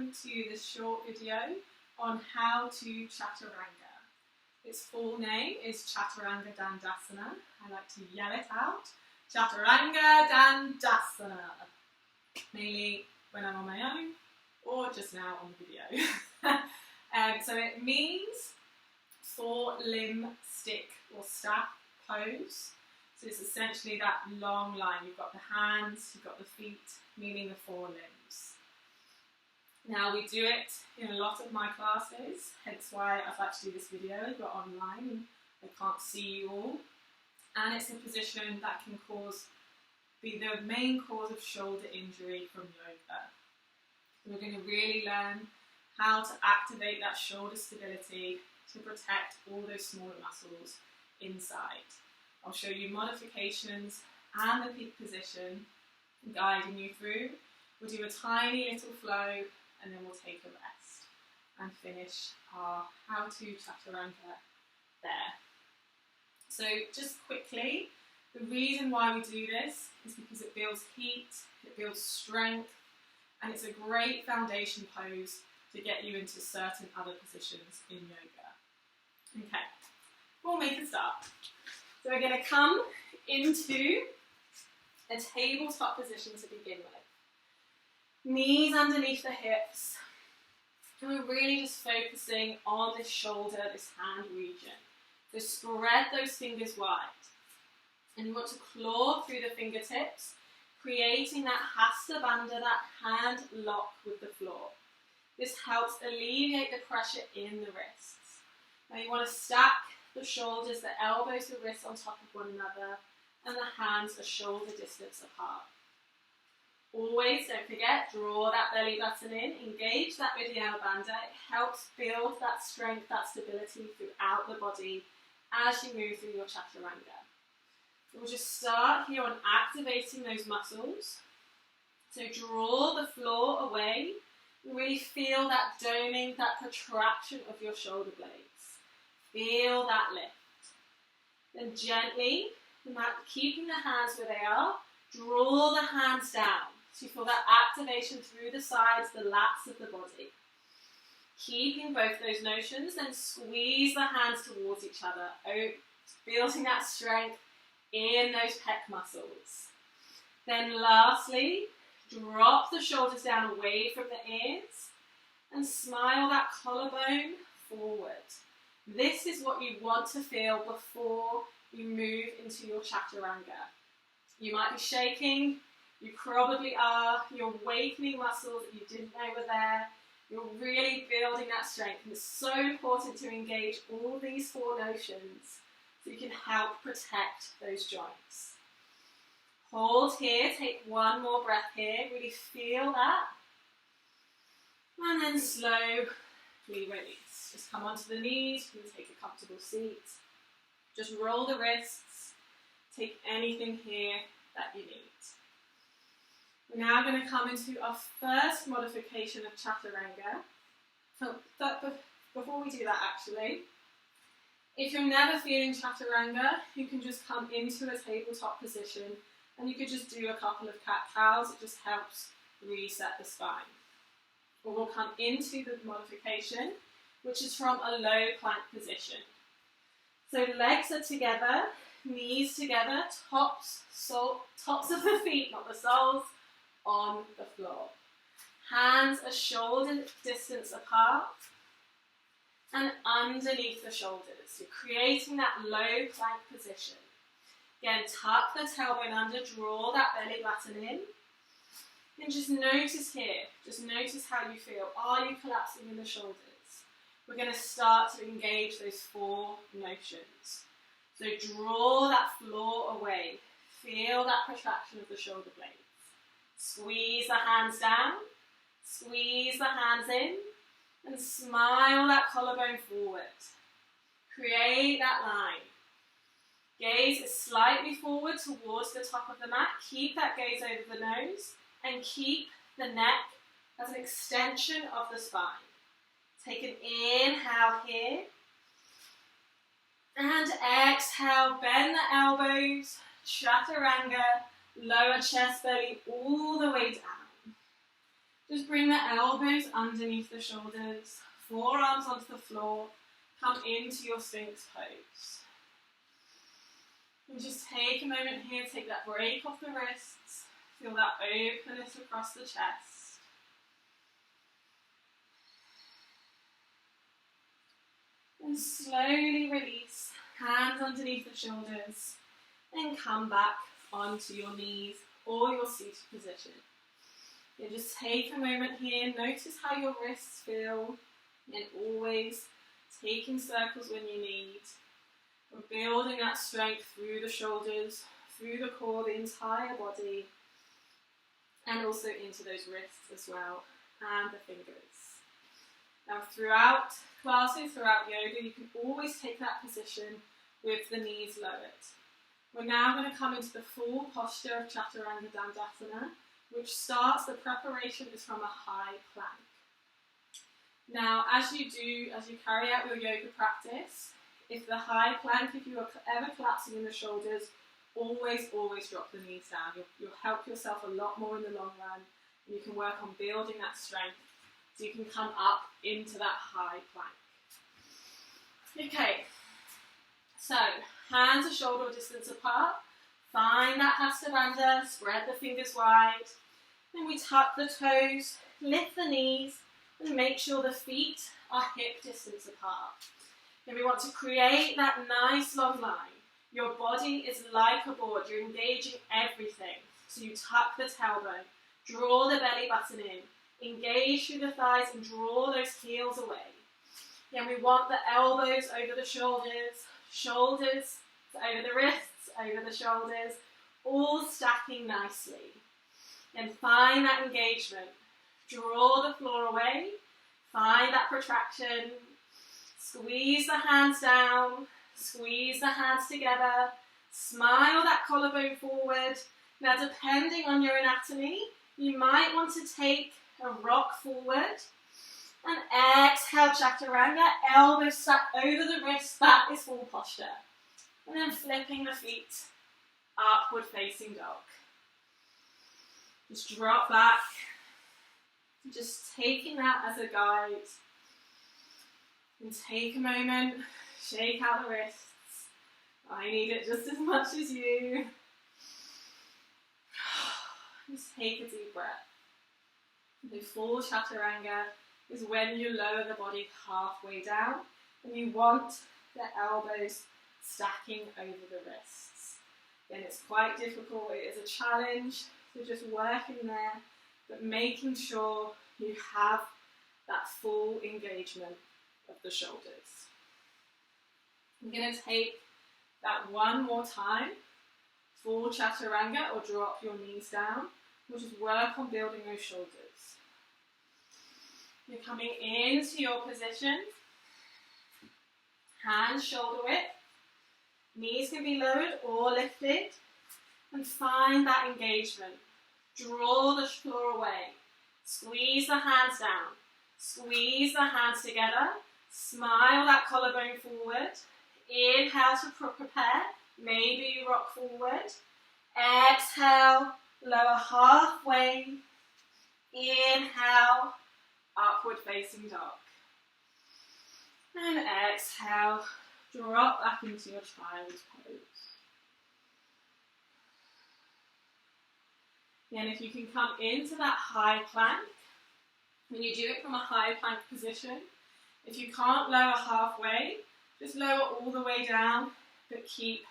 welcome to this short video on how to Chaturanga. Its full name is Chaturanga Dandasana. I like to yell it out. Chaturanga Dandasana. Mainly when I'm on my own or just now on the video. So it means 4-limb stick or staff pose. So it's essentially that long line. You've got the hands, you've got the feet, meaning the 4 limbs. Now we do it in a lot of my classes, hence why I've had to do this video. We're online and I can't see you all. And it's a position that can be the main cause of shoulder injury from yoga. We're going to really learn how to activate that shoulder stability to protect all those smaller muscles inside. I'll show you modifications and the peak position, guiding you through. We'll do a tiny little flow and then we'll take a rest and finish our how to Chaturanga there. So just quickly, the reason why we do this is because it builds heat, it builds strength, and it's a great foundation pose to get you into certain other positions in yoga. Okay, we'll make a start. So we're going to come into a tabletop position to begin with. Knees underneath the hips. And we're really just focusing on this shoulder, this hand region. So spread those fingers wide. And you want to claw through the fingertips, creating that hasta bandha, that hand lock with the floor. This helps alleviate the pressure in the wrists. Now you want to stack the shoulders, the elbows, the wrists on top of one another, and the hands a shoulder distance apart. Always, don't forget, draw that belly button in, engage that Uddiyana Bandha. It helps build that strength, that stability throughout the body as you move through your Chaturanga. We'll just start here on activating those muscles. So draw the floor away and really feel that doming, that protraction of your shoulder blades. Feel that lift. Then gently, keeping the hands where they are, draw the hands down. So you feel that activation through the sides, the lats of the body. Keeping both those notions, then squeeze the hands towards each other, building that strength in those pec muscles. Then lastly, drop the shoulders down away from the ears and smile that collarbone forward. This is what you want to feel before you move into your Chaturanga. You might be shaking, you probably are, you're awakening muscles that you didn't know were there, you're really building that strength, and it's so important to engage all these 4 notions so you can help protect those joints. Hold here, take one more breath here, really feel that, and then slowly release. Just come onto the knees, you can take a comfortable seat, just roll the wrists, take anything here that you need. We're now going to come into our first modification of Chaturanga. Before we do that actually, if you're never feeling Chaturanga, you can just come into a tabletop position and you could just do a couple of cat-cows. It just helps reset the spine. Or we'll come into the modification, which is from a low plank position. So legs are together, knees together, tops of the feet, not the soles, on the floor. Hands are shoulder distance apart and underneath the shoulders. You're creating that low plank position. Again, tuck the tailbone under, draw that belly button in. And just notice here, just notice how you feel. Are you collapsing in the shoulders? We're going to start to engage those 4 notions. So draw that floor away. Feel that protraction of the shoulder blades. Squeeze the hands down, squeeze the hands in, and smile that collarbone forward. Create that line. Gaze is slightly forward towards the top of the mat. Keep that gaze over the nose and keep the neck as an extension of the spine. Take an inhale here. And exhale, bend the elbows, Chaturanga, lower chest belly all the way down. Just bring the elbows underneath the shoulders, forearms onto the floor, come into your Sphinx pose. And just take a moment here, take that break off the wrists, feel that openness across the chest. And slowly release, hands underneath the shoulders, and come back onto your knees or your seated position. And just take a moment here, notice how your wrists feel, and always taking circles when you need. We're building that strength through the shoulders, through the core, the entire body, and also into those wrists as well, and the fingers. Now throughout classes, throughout yoga, you can always take that position with the knees lowered. We're now going to come into the full posture of Chaturanga Dandasana, which starts, the preparation is from a high plank. Now, as you carry out your yoga practice, if the high plank, if you are ever collapsing in the shoulders, always drop the knees down. You'll help yourself a lot more in the long run, and you can work on building that strength so you can come up into that high plank. Okay, so hands are shoulder distance apart. Find that Hasta Bandha, spread the fingers wide. Then we tuck the toes, lift the knees, and make sure the feet are hip distance apart. Then we want to create that nice long line. Your body is like a board, you're engaging everything. So you tuck the tailbone, draw the belly button in, engage through the thighs and draw those heels away. Then we want the elbows over the shoulders, shoulders over the wrists, over the shoulders, all stacking nicely. Then find that engagement. Draw the floor away, find that protraction, squeeze the hands down, squeeze the hands together, smile that collarbone forward. Now depending on your anatomy, you might want to take a rock forward and exhale Chaturanga, elbows stack over the wrists, that is full posture. And then flipping the feet, upward facing dog. Just drop back, just taking that as a guide. And take a moment, shake out the wrists. I need it just as much as you. Just take a deep breath. The full Chaturanga is when you lower the body halfway down and you want the elbows stacking over the wrists. Again, it's quite difficult, it is a challenge, so just work in there, but making sure you have that full engagement of the shoulders. I'm going to take that one more time, full Chaturanga, or drop your knees down. We'll just work on building those shoulders. You're coming into your position, hands shoulder width, knees can be lowered or lifted, and find that engagement. Draw the floor away, squeeze the hands down, squeeze the hands together, smile that collarbone forward, inhale to prepare, maybe you rock forward, exhale, lower halfway, inhale, upward facing dog. And exhale, drop back into your child's pose. Again, if you can come into that high plank, when you do it from a high plank position, if you can't lower halfway, just lower all the way down, but keep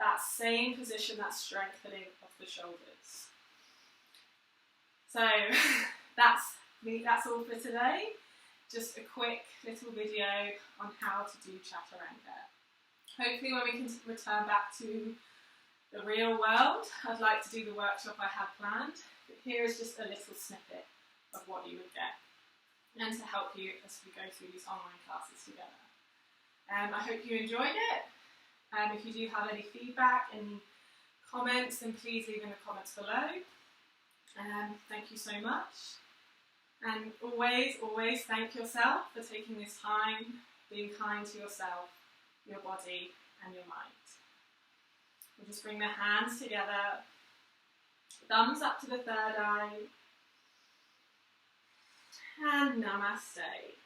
that same position, that strengthening of the shoulders. So that's all for today. Just a quick little video on how to do Chaturanga. Hopefully when we can return back to the real world, I'd like to do the workshop I had planned, but here is just a little snippet of what you would get, and to help you as we go through these online classes together. I hope you enjoyed it. If you do have any feedback, any comments, then please leave in the comments below. Thank you so much. And always thank yourself for taking this time, being kind to yourself, your body, and your mind. We'll just bring the hands together, thumbs up to the third eye. and Namaste.